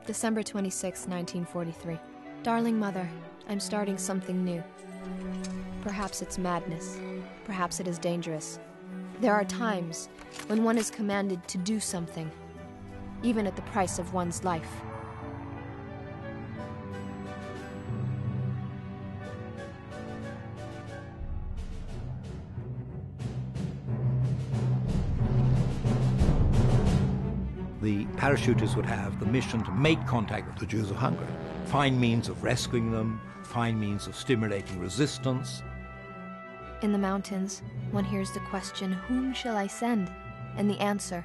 December 26, 1943. Darling Mother, I'm starting something new. Perhaps it's madness. Perhaps it is dangerous. There are times when one is commanded to do something, even at the price of one's life. The parachutists would have the mission to make contact with the Jews of Hungary, find means of rescuing them, find means of stimulating resistance. In the mountains, one hears the question, whom shall I send? And the answer,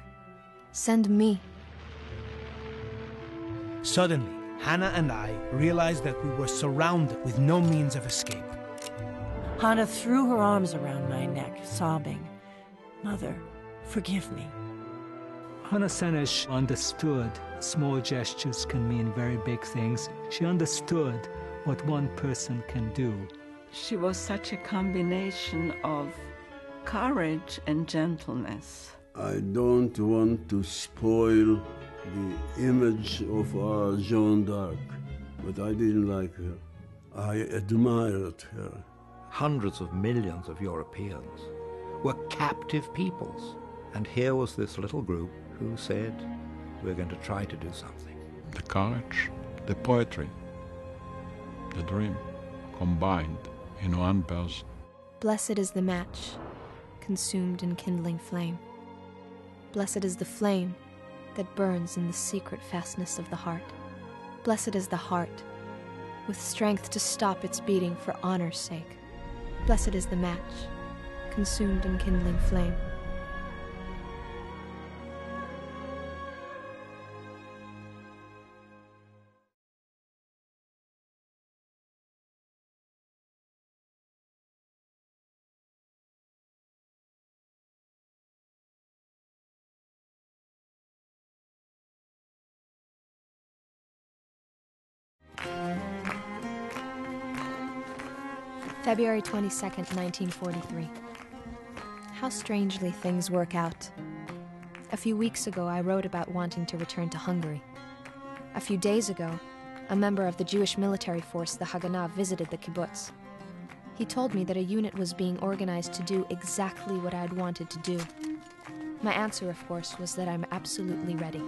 send me. Suddenly, Hannah and I realized that we were surrounded with no means of escape. Hannah threw her arms around my neck, sobbing, "Mother, forgive me." Hannah Senesh understood small gestures can mean very big things. She understood what one person can do. She was such a combination of courage and gentleness. I don't want to spoil the image of our Joan d'Arc, but I didn't like her. I admired her. Hundreds of millions of Europeans were captive peoples. And here was this little group who said, we're going to try to do something. The courage, the poetry, the dream combined in one person. Blessed is the match, consumed in kindling flame. Blessed is the flame that burns in the secret fastness of the heart. Blessed is the heart, with strength to stop its beating for honor's sake. Blessed is the match, consumed in kindling flame. February 22nd, 1943. How strangely things work out. A few weeks ago, I wrote about wanting to return to Hungary. A few days ago, a member of the Jewish military force, the Haganah, visited the kibbutz. He told me that a unit was being organized to do exactly what I'd wanted to do. My answer, of course, was that I'm absolutely ready.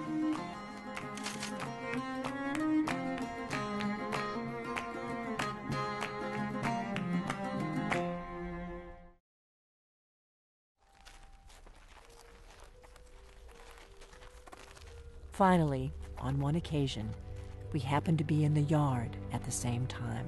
Finally, on one occasion, we happened to be in the yard at the same time.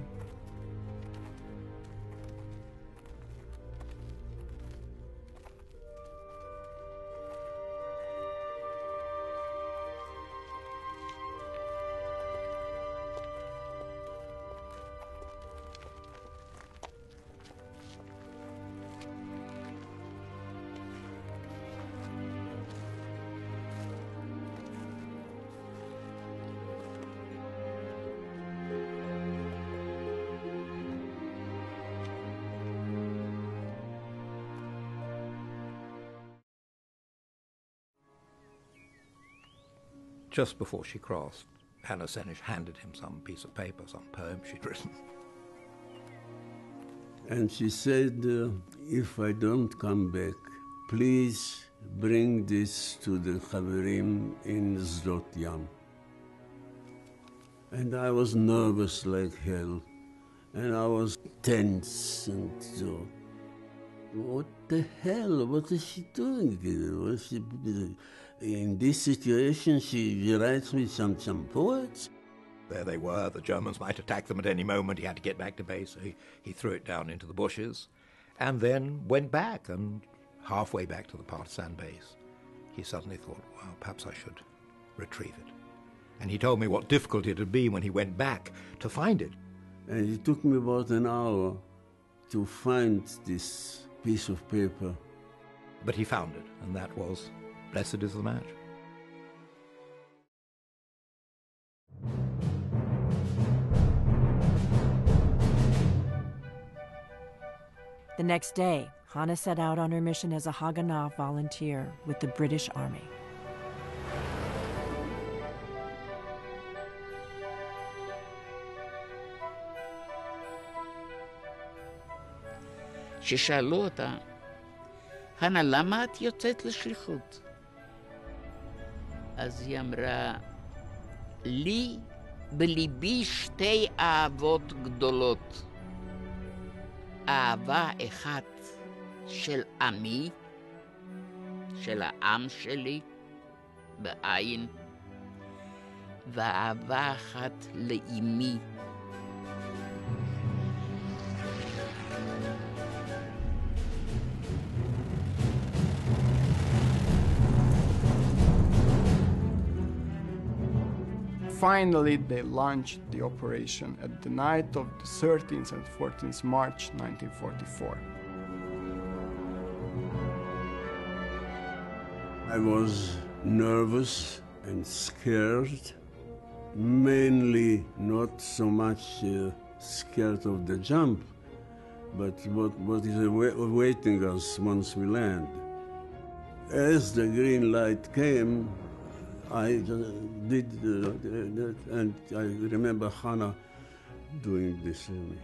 Just before she crossed, Hannah Senesh handed him some piece of paper, some poem she'd written. And she said, if I don't come back, please bring this to the Chaverim in Sdot Yam. And I was nervous like hell, and I was tense and so. What the hell? What is she doing here? Was she, in this situation, she writes me some poets? There they were. The Germans might attack them at any moment. He had to get back to base, so he threw it down into the bushes and then went back. And halfway back to the partisan base, he suddenly thought, well, perhaps I should retrieve it. And he told me what difficult it had been when he went back to find it. And it took me about an hour to find this piece of paper. But he found it, and that was, blessed is the match. The next day, Hannah set out on her mission as a Haganah volunteer with the British Army. ששאלו אותה, חנה, למה את יוצאת לשליחות? אז היא אמרה, לי בליבי שתי אהבות גדולות. אהבה אחת של עמי, של העם שלי, בעין, ואהבה אחת לאמי. Finally, they launched the operation at the night of the 13th and 14th March 1944. I was nervous and scared, mainly not so much scared of the jump, but what is awaiting us once we land. As the green light came, I did that, and I remember Hannah doing this to me.